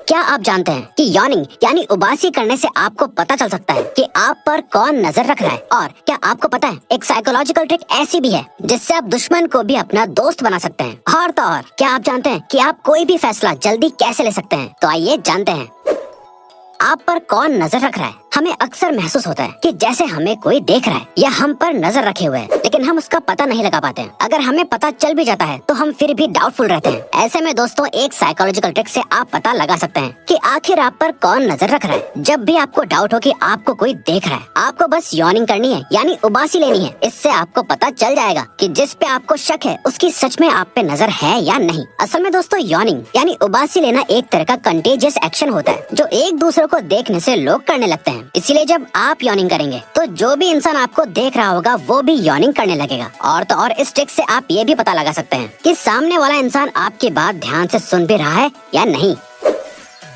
क्या आप जानते हैं कि यॉर्निंग यानी उबासी करने से आपको पता चल सकता है कि आप पर कौन नजर रख रहा है? और क्या आपको पता है एक साइकोलॉजिकल ट्रिक ऐसी भी है जिससे आप दुश्मन को भी अपना दोस्त बना सकते हैं। और तो और क्या आप जानते हैं कि आप कोई भी फैसला जल्दी कैसे ले सकते हैं? तो आइए जानते हैं आप पर कौन नजर रख रहा है। हमें अक्सर महसूस होता है कि जैसे हमें कोई देख रहा है या हम पर नजर रखे हुए है, लेकिन हम उसका पता नहीं लगा पाते हैं। अगर हमें पता चल भी जाता है तो हम फिर भी डाउटफुल रहते हैं। ऐसे में दोस्तों एक साइकोलॉजिकल ट्रिक से आप पता लगा सकते हैं कि आखिर आप पर कौन नजर रख रहा है। जब भी आपको डाउट हो कि आपको कोई देख रहा है, आपको बस यॉर्निंग करनी है यानी उबासी लेनी है। इससे आपको पता चल जाएगा कि जिस पे आपको शक है उसकी सच में आप पे नजर है या नहीं। असल में दोस्तों यॉर्निंग यानी उबासी लेना एक तरह का कंटेजियस एक्शन होता है जो एक दूसरे को देखने से लोग करने लगते हैं। इसीलिए जब आप यॉर्निंग करेंगे तो जो भी इंसान आपको देख रहा होगा वो भी यॉर्निंग करने लगेगा। और तो और इस ट्रिक से आप ये भी पता लगा सकते हैं कि सामने वाला इंसान आपकी बात ध्यान से सुन भी रहा है या नहीं।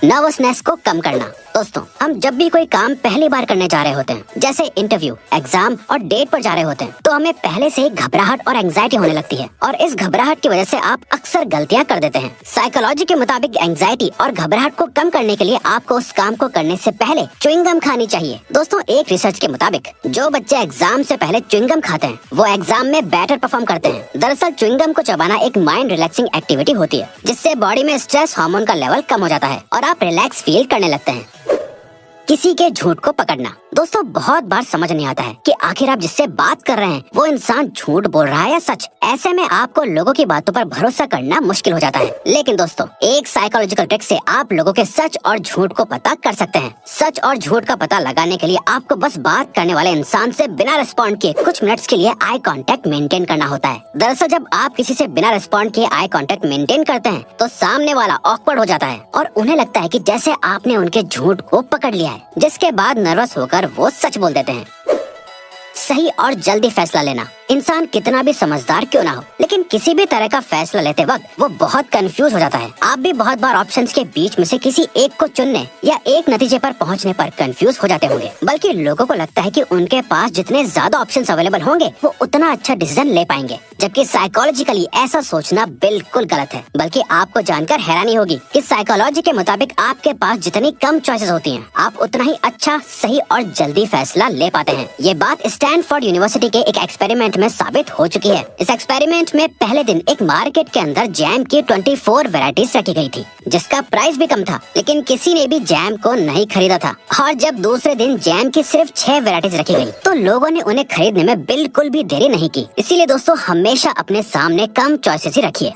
नर्वसनेस को कम करना। दोस्तों हम जब भी कोई काम पहली बार करने जा रहे होते हैं, जैसे इंटरव्यू, एग्जाम और डेट पर जा रहे होते हैं, तो हमें पहले से ही घबराहट और एंजाइटी होने लगती है और इस घबराहट की वजह से आप अक्सर गलतियां कर देते हैं। साइकोलॉजी के मुताबिक एंजाइटी और घबराहट को कम करने के लिए आपको उस काम को करने से पहले च्युइंगम खानी चाहिए। दोस्तों एक रिसर्च के मुताबिक जो बच्चे एग्जाम से पहले च्युइंगम खाते हैं वो एग्जाम में बेटर परफॉर्म करते हैं। दरअसल च्युइंगम को चबाना एक माइंड रिलैक्सिंग एक्टिविटी होती है जिससे बॉडी में स्ट्रेस हार्मोन का लेवल कम हो जाता है और आप रिलैक्स फील करने लगते हैं। किसी के झूठ को पकड़ना। दोस्तों बहुत बार समझ नहीं आता है कि आखिर आप जिससे बात कर रहे हैं वो इंसान झूठ बोल रहा है या सच। ऐसे में आपको लोगों की बातों पर भरोसा करना मुश्किल हो जाता है। लेकिन दोस्तों एक साइकोलॉजिकल ट्रिक से आप लोगों के सच और झूठ को पता कर सकते हैं। सच और झूठ का पता लगाने के लिए आपको बस बात करने वाले इंसान से बिना रिस्पॉन्ड किए कुछ मिनट्स के लिए आई कांटेक्ट मेंटेन करना होता है। दरअसल जब आप किसी से बिना रिस्पॉन्ड किए आई कांटेक्ट मेंटेन करते हैं तो सामने वाला ऑकवर्ड हो जाता है और उन्हें लगता है कि जैसे आपने उनके झूठ को पकड़ लिया है, जिसके बाद नर्वस होकर वो सच बोल देते हैं। सही और जल्दी फैसला लेना। इंसान कितना भी समझदार क्यों ना हो, लेकिन किसी भी तरह का फैसला लेते वक्त वो बहुत कंफ्यूज हो जाता है। आप भी बहुत बार ऑप्शंस के बीच में से किसी एक को चुनने या एक नतीजे पर पहुंचने पर कंफ्यूज हो जाते होंगे। बल्कि लोगों को लगता है कि उनके पास जितने ज्यादा ऑप्शंस अवेलेबल होंगे वो उतना अच्छा डिसीजन ले पाएंगे, जबकि साइकोलॉजिकली ऐसा सोचना बिल्कुल गलत है। बल्कि आपको जानकर हैरानी होगी कि साइकोलॉजी के मुताबिक आपके पास जितनी कम चॉइसेस होती हैं, आप उतना ही अच्छा, सही और जल्दी फैसला ले पाते हैं। ये बात स्टैनफोर्ड यूनिवर्सिटी के एक एक्सपेरिमेंट में साबित हो चुकी है। इस एक्सपेरिमेंट में पहले दिन एक मार्केट के अंदर जैम की 24 वैरायटीज रखी गई थी, जिसका प्राइस भी कम था, लेकिन किसी ने भी जैम को नहीं खरीदा था। और जब दूसरे दिन जैम की सिर्फ 6 वैरायटीज रखी गई तो लोगों ने उन्हें खरीदने में बिल्कुल भी देरी नहीं की। इसीलिए दोस्तों हमेशा अपने सामने कम चॉइसेस ही रखिए।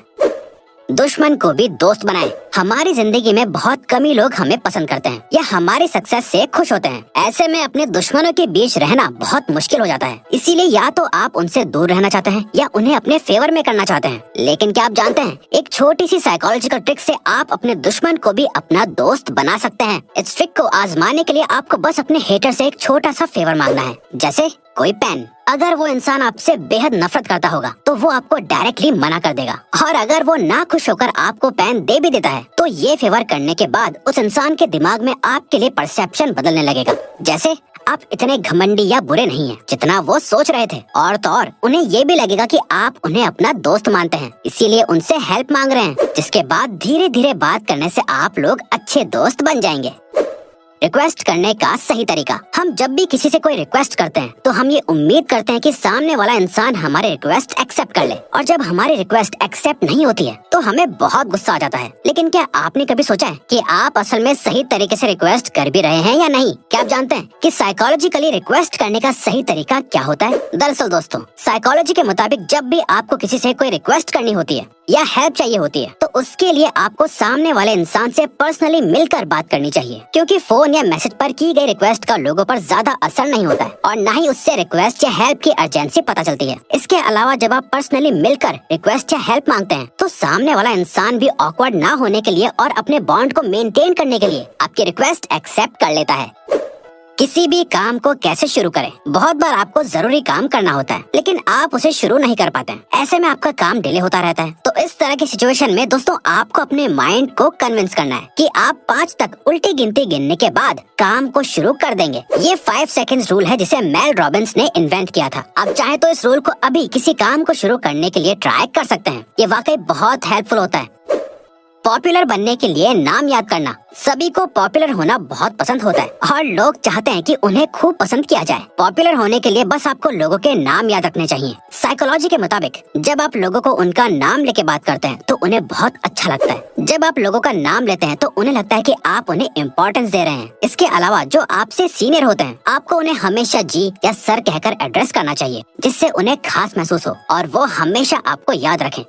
दुश्मन को भी दोस्त बनाएं। हमारी जिंदगी में बहुत कम ही लोग हमें पसंद करते हैं या हमारी सक्सेस से खुश होते हैं। ऐसे में अपने दुश्मनों के बीच रहना बहुत मुश्किल हो जाता है। इसीलिए या तो आप उनसे दूर रहना चाहते हैं या उन्हें अपने फेवर में करना चाहते हैं। लेकिन क्या आप जानते हैं एक छोटी सी साइकोलॉजिकल ट्रिक से आप अपने दुश्मन को भी अपना दोस्त बना सकते हैं। इस ट्रिक को आजमाने के लिए आपको बस अपने हेटर से एक छोटा सा फेवर मांगना है, जैसे कोई पेन। अगर वो इंसान आपसे बेहद नफरत करता होगा तो वो आपको डायरेक्टली मना कर देगा, और अगर वो ना खुश होकर आपको पेन दे भी देता है तो ये फेवर करने के बाद उस इंसान के दिमाग में आपके लिए परसेप्शन बदलने लगेगा, जैसे आप इतने घमंडी या बुरे नहीं हैं जितना वो सोच रहे थे। और तो और उन्हें ये भी लगेगा कि आप उन्हें अपना दोस्त मानते हैं, इसीलिए उनसे हेल्प मांग रहे हैं, जिसके बाद धीरे धीरे बात करने से आप लोग अच्छे दोस्त बन जाएंगे। रिक्वेस्ट करने का सही तरीका। हम जब भी किसी से कोई रिक्वेस्ट करते हैं तो हम ये उम्मीद करते हैं कि सामने वाला इंसान हमारे रिक्वेस्ट एक्सेप्ट कर ले, और जब हमारी रिक्वेस्ट एक्सेप्ट नहीं होती है तो हमें बहुत गुस्सा आ जाता है। लेकिन क्या आपने कभी सोचा है कि आप असल में सही तरीके से रिक्वेस्ट कर भी रहे हैं या नहीं? क्या आप जानते हैं कि साइकोलॉजिकली रिक्वेस्ट करने का सही तरीका क्या होता है? दरअसल दोस्तों साइकोलॉजी के मुताबिक जब भी आपको किसी से कोई रिक्वेस्ट करनी होती है या हेल्प चाहिए होती है तो उसके लिए आपको सामने वाले इंसान से पर्सनली मिलकर बात करनी चाहिए, क्योंकि फोन या मैसेज पर की गई रिक्वेस्ट का लोगों पर ज्यादा असर नहीं होता है और न ही उससे रिक्वेस्ट या हेल्प की अर्जेंसी पता चलती है। इसके अलावा जब आप पर्सनली मिलकर रिक्वेस्ट या हेल्प मांगते हैं तो सामने वाला इंसान भी ऑकवर्ड ना होने के लिए और अपने बॉन्ड को मेंटेन करने के लिए आपकी रिक्वेस्ट एक्सेप्ट कर लेता है। किसी भी काम को कैसे शुरू करें? बहुत बार आपको जरूरी काम करना होता है लेकिन आप उसे शुरू नहीं कर पाते हैं। ऐसे में आपका काम डिले होता रहता है। तो इस तरह की सिचुएशन में दोस्तों आपको अपने माइंड को कन्विंस करना है कि आप 5 तक उल्टी गिनती गिनने के बाद काम को शुरू कर देंगे। ये 5 सेकंड्स रूल है जिसे मेल रॉबिन्स ने इन्वेंट किया था। आप चाहे तो इस रूल को अभी किसी काम को शुरू करने के लिए ट्राई कर सकते हैं। ये वाकई बहुत हेल्पफुल होता है। पॉपुलर बनने के लिए नाम याद करना। सभी को पॉपुलर होना बहुत पसंद होता है और लोग चाहते हैं कि उन्हें खूब पसंद किया जाए। पॉपुलर होने के लिए बस आपको लोगों के नाम याद रखने चाहिए। साइकोलॉजी के मुताबिक जब आप लोगों को उनका नाम लेके बात करते हैं तो उन्हें बहुत अच्छा लगता है। जब आप लोगों का नाम लेते हैं तो उन्हें लगता है कि आप उन्हें इम्पोर्टेंस दे रहे हैं। इसके अलावा जो आपसे सीनियर होते हैं आपको उन्हें हमेशा जी या सर कहकर एड्रेस करना चाहिए, जिससे उन्हें खास महसूस हो और वो हमेशा आपको याद रखें।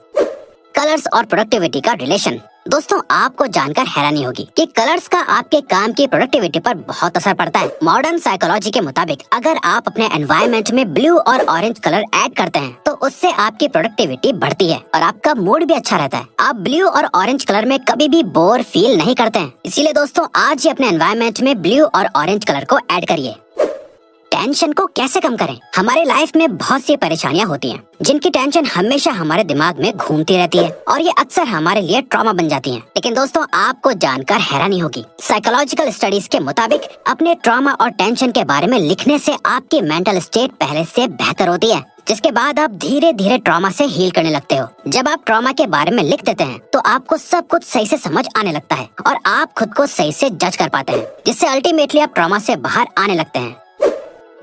कलर्स और प्रोडक्टिविटी का रिलेशन। दोस्तों, आपको जानकर हैरानी होगी कि कलर्स का आपके काम की प्रोडक्टिविटी पर बहुत असर पड़ता है। मॉडर्न साइकोलॉजी के मुताबिक अगर आप अपने एनवायरनमेंट में ब्लू और ऑरेंज कलर ऐड करते हैं तो उससे आपकी प्रोडक्टिविटी बढ़ती है और आपका मूड भी अच्छा रहता है। आप ब्लू और ऑरेंज कलर में कभी भी बोर फील नहीं करते हैं। इसीलिए दोस्तों, आज ही अपने एनवायरनमेंट में ब्लू और ऑरेंज कलर को ऐड करिए। टेंशन को कैसे कम करें? हमारे लाइफ में बहुत सी परेशानियां होती हैं, जिनकी टेंशन हमेशा हमारे दिमाग में घूमती रहती है और ये अक्सर हमारे लिए ट्रॉमा बन जाती हैं। लेकिन दोस्तों, आपको जानकर हैरानी होगी, साइकोलॉजिकल स्टडीज के मुताबिक अपने ट्रॉमा और टेंशन के बारे में लिखने से आपकी मेंटल स्टेट पहले से बेहतर होती है, जिसके बाद आप धीरे धीरे ट्रॉमा से हील करने लगते हो। जब आप ट्रॉमा के बारे में लिख देते हैं तो आपको सब कुछ सही से समझ आने लगता है और आप खुद को सही से जज कर पाते हैं, जिससे अल्टीमेटली आप ट्रॉमा से बाहर आने लगते हैं।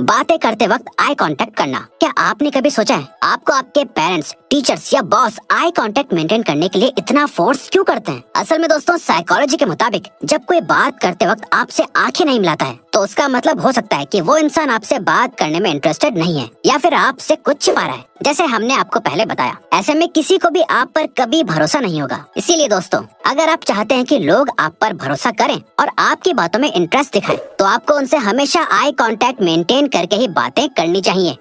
बातें करते वक्त आई कांटेक्ट करना। क्या आपने कभी सोचा है आपको आपके पेरेंट्स, टीचर्स या बॉस आई कांटेक्ट मेंटेन करने के लिए इतना फोर्स क्यों करते हैं? असल में दोस्तों, साइकोलॉजी के मुताबिक जब कोई बात करते वक्त आपसे आंखें नहीं मिलाता है तो उसका मतलब हो सकता है कि वो इंसान आपसे बात करने में इंटरेस्टेड नहीं है या फिर आपसे कुछ छिपा रहा है, जैसे हमने आपको पहले बताया। ऐसे में किसी को भी आप पर कभी भरोसा नहीं होगा। इसीलिए दोस्तों, अगर आप चाहते हैं कि लोग आप पर भरोसा करें और आपकी बातों में इंटरेस्ट दिखाएं, तो आपको उनसे हमेशा आई कांटेक्ट मेंटेन करके ही बातें करनी चाहिए।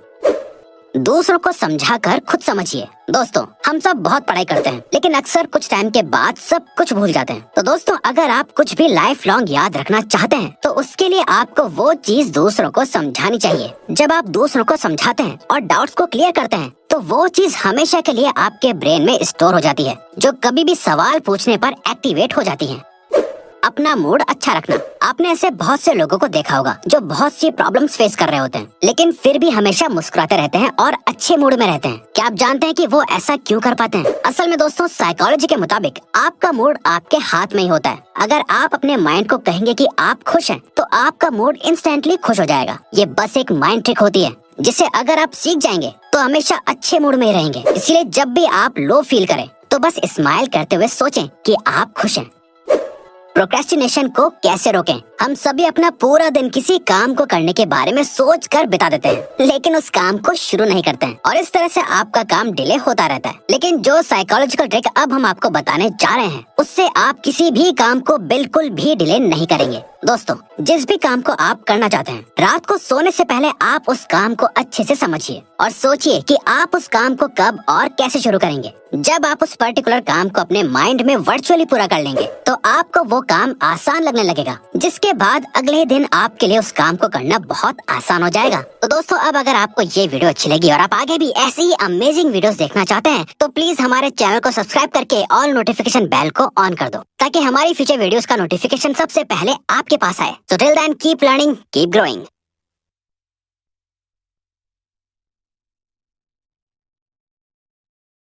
दूसरों को समझाकर खुद समझिए। दोस्तों, हम सब बहुत पढ़ाई करते हैं लेकिन अक्सर कुछ टाइम के बाद सब कुछ भूल जाते हैं। तो दोस्तों, अगर आप कुछ भी लाइफ लॉन्ग याद रखना चाहते हैं तो उसके लिए आपको वो चीज दूसरों को समझानी चाहिए। जब आप दूसरों को समझाते हैं और डाउट्स को क्लियर करते हैं तो वो चीज हमेशा के लिए आपके ब्रेन में स्टोर हो जाती है, जो कभी भी सवाल पूछने पर एक्टिवेट हो जाती है। अपना मूड अच्छा रखना। आपने ऐसे बहुत से लोगों को देखा होगा जो बहुत सी प्रॉब्लम्स फेस कर रहे होते हैं लेकिन फिर भी हमेशा मुस्कुराते रहते हैं और अच्छे मूड में रहते हैं। क्या आप जानते हैं कि वो ऐसा क्यों कर पाते हैं? असल में दोस्तों, साइकोलॉजी के मुताबिक आपका मूड आपके हाथ में ही होता है। अगर आप अपने माइंड को कहेंगे कि आप खुश हैं तो आपका मूड इंस्टेंटली खुश हो जाएगा। ये बस एक माइंड ट्रिक होती है जिसे अगर आप सीख जाएंगे तो हमेशा अच्छे मूड में ही रहेंगे। इसलिए जब भी आप लो फील करें तो बस स्माइल करते हुए सोचें कि आप खुश हैं। प्रोक्रेस्टिनेशन को कैसे रोकें? हम सभी अपना पूरा दिन किसी काम को करने के बारे में सोच कर बिता देते हैं लेकिन उस काम को शुरू नहीं करते हैं और इस तरह से आपका काम डिले होता रहता है। लेकिन जो साइकोलॉजिकल ट्रिक अब हम आपको बताने जा रहे हैं उससे आप किसी भी काम को बिल्कुल भी डिले नहीं करेंगे। दोस्तों, जिस भी काम को आप करना चाहते हैं, रात को सोने से पहले आप उस काम को अच्छे से समझिए और सोचिए कि आप उस काम को कब और कैसे शुरू करेंगे। जब आप उस पर्टिकुलर काम को अपने माइंड में वर्चुअली पूरा कर लेंगे तो आपको वो काम आसान लगने लगेगा, जिसके बाद अगले दिन आपके लिए उस काम को करना बहुत आसान हो जाएगा। तो दोस्तों, अब अगर आपको ये वीडियो अच्छी लगी और आप आगे भी ऐसी ही अमेजिंग वीडियोस देखना चाहते हैं तो प्लीज हमारे चैनल को सब्सक्राइब करके ऑल नोटिफिकेशन बेल को ऑन कर दो ताकि हमारी फ्यूचर वीडियोस का नोटिफिकेशन सबसे पहले आपके पास आए। So till then, keep learning, keep growing.